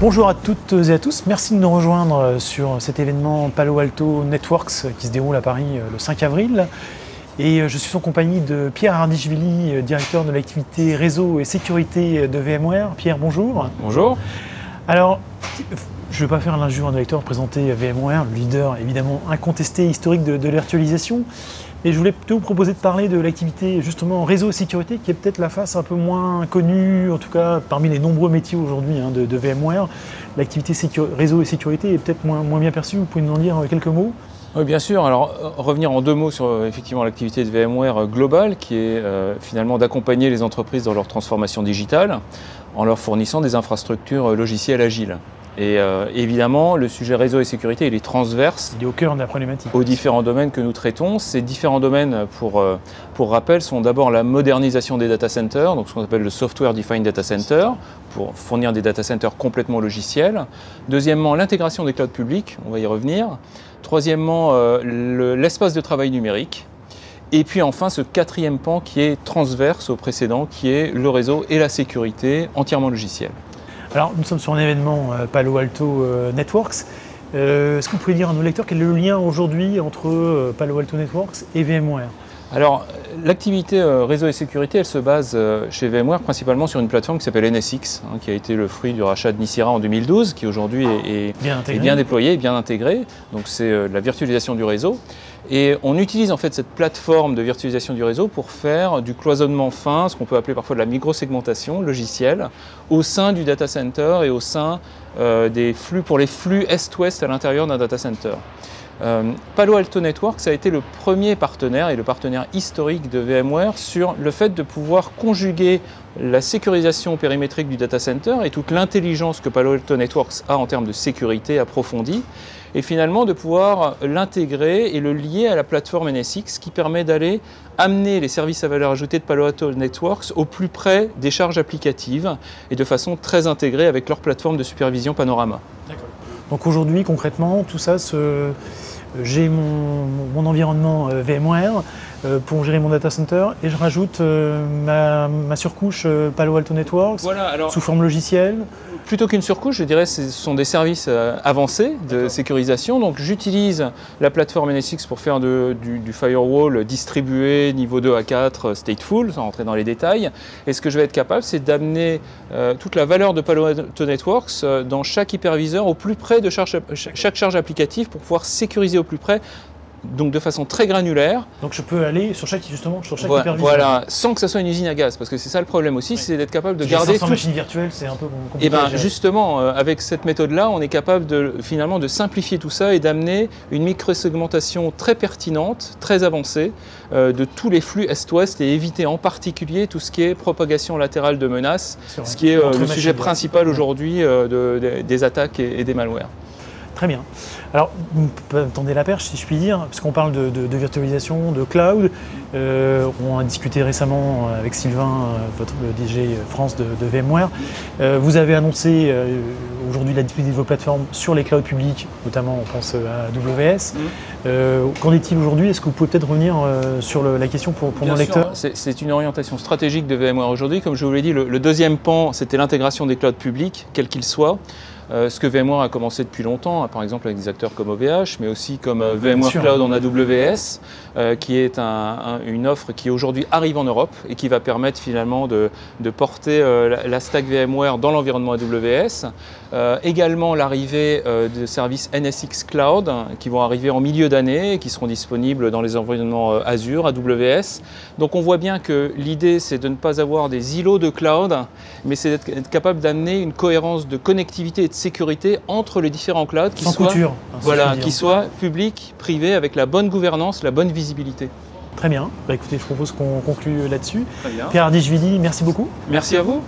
Bonjour à toutes et à tous, merci de nous rejoindre sur cet événement Palo Alto Networks qui se déroule à Paris le 5 avril. Et je suis en compagnie de Pierre Ardishvili, directeur de l'activité réseau et sécurité de VMware. Pierre, bonjour. Bonjour. Alors, je ne vais pas faire l'injure à un lecteur de présenter VMware, le leader évidemment incontesté historique de la virtualisation. Et je voulais plutôt vous proposer de parler de l'activité justement réseau et sécurité, qui est peut-être la face un peu moins connue, en tout cas parmi les nombreux métiers aujourd'hui de VMware. L'activité réseau et sécurité est peut-être moins bien perçue. Vous pouvez nous en dire quelques mots ? Oui, bien sûr. Alors, revenir en deux mots sur effectivement l'activité de VMware globale, qui est finalement d'accompagner les entreprises dans leur transformation digitale en leur fournissant des infrastructures logicielles agiles. Et évidemment, le sujet réseau et sécurité, il est transverse. Il est au cœur de la problématique. Aux différents domaines que nous traitons. Ces différents domaines, pour rappel, sont d'abord la modernisation des data centers, donc ce qu'on appelle le Software Defined Data Center, pour fournir des data centers complètement logiciels. Deuxièmement, l'intégration des clouds publics, on va y revenir. Troisièmement, l'espace de travail numérique. Et puis enfin, ce quatrième pan qui est transverse au précédent, qui est le réseau et la sécurité entièrement logicielle. Alors, nous sommes sur un événement Palo Alto Networks. Est-ce que vous pouvez dire à nos lecteurs quel est le lien aujourd'hui entre Palo Alto Networks et VMware ? Alors, l'activité réseau et sécurité, elle se base chez VMware principalement sur une plateforme qui s'appelle NSX, qui a été le fruit du rachat de Nicira en 2012, qui aujourd'hui est bien déployée et bien intégrée. Donc, c'est la virtualisation du réseau. Et on utilise en fait cette plateforme de virtualisation du réseau pour faire du cloisonnement fin, ce qu'on peut appeler parfois de la microsegmentation logicielle, au sein du data center et au sein des flux, pour les flux est-ouest à l'intérieur d'un data center. Palo Alto Networks a été le premier partenaire et le partenaire historique de VMware sur le fait de pouvoir conjuguer la sécurisation périmétrique du data center et toute l'intelligence que Palo Alto Networks a en termes de sécurité approfondie, et finalement de pouvoir l'intégrer et le lier à la plateforme NSX qui permet d'aller amener les services à valeur ajoutée de Palo Alto Networks au plus près des charges applicatives et de façon très intégrée avec leur plateforme de supervision Panorama. D'accord. Donc aujourd'hui, concrètement, tout ça, j'ai mon environnement VMware pour gérer mon data center et je rajoute ma surcouche Palo Alto Networks sous forme logicielle. Plutôt qu'une surcouche, je dirais que ce sont des services avancés de sécurisation. Donc j'utilise la plateforme NSX pour faire du firewall distribué niveau 2 à 4 stateful, sans rentrer dans les détails. Et ce que je vais être capable, c'est d'amener toute la valeur de Palo Alto Networks dans chaque hyperviseur au plus près de chaque charge applicative pour pouvoir sécuriser au plus près, donc de façon très granulaire. Donc je peux aller sur chaque hyperviseur. Voilà, sans que ça soit une usine à gaz, parce que c'est ça le problème aussi, c'est d'être capable de garder 500 machines virtuelles, c'est un peu compliqué. Et bien justement, avec cette méthode-là, on est capable finalement de simplifier tout ça et d'amener une microsegmentation très pertinente, très avancée de tous les flux est-ouest et éviter en particulier tout ce qui est propagation latérale de menaces, ce qui est le sujet principal aujourd'hui des attaques et des malwares. Très bien. Alors, vous tendez la perche, si je puis dire, puisqu'on parle de virtualisation, de cloud. On a discuté récemment avec Sylvain, votre DG France de VMware. Vous avez annoncé aujourd'hui la disponibilité de vos plateformes sur les clouds publics, notamment on pense à AWS. Qu'en est-il aujourd'hui? Est-ce que vous pouvez peut-être revenir sur la question pour nos lecteurs? C'est une orientation stratégique de VMware aujourd'hui. Comme je vous l'ai dit, le deuxième pan, c'était l'intégration des clouds publics, quels qu'ils soient. Ce que VMware a commencé depuis longtemps, par exemple avec des acteurs comme OVH, mais aussi comme VMware Cloud en AWS, qui est une offre qui aujourd'hui arrive en Europe et qui va permettre finalement de porter la stack VMware dans l'environnement AWS. Également l'arrivée de services NSX Cloud qui vont arriver en milieu d'année et qui seront disponibles dans les environnements Azure, AWS. Donc on voit bien que l'idée c'est de ne pas avoir des îlots de cloud, mais c'est d'être capable d'amener une cohérence de connectivité et de sécurité entre les différents clouds qui soient publics, privés, avec la bonne gouvernance, la bonne visibilité. Très bien. Écoutez, je propose qu'on conclue là-dessus. Pierre Ardishvili, merci beaucoup. Merci à vous.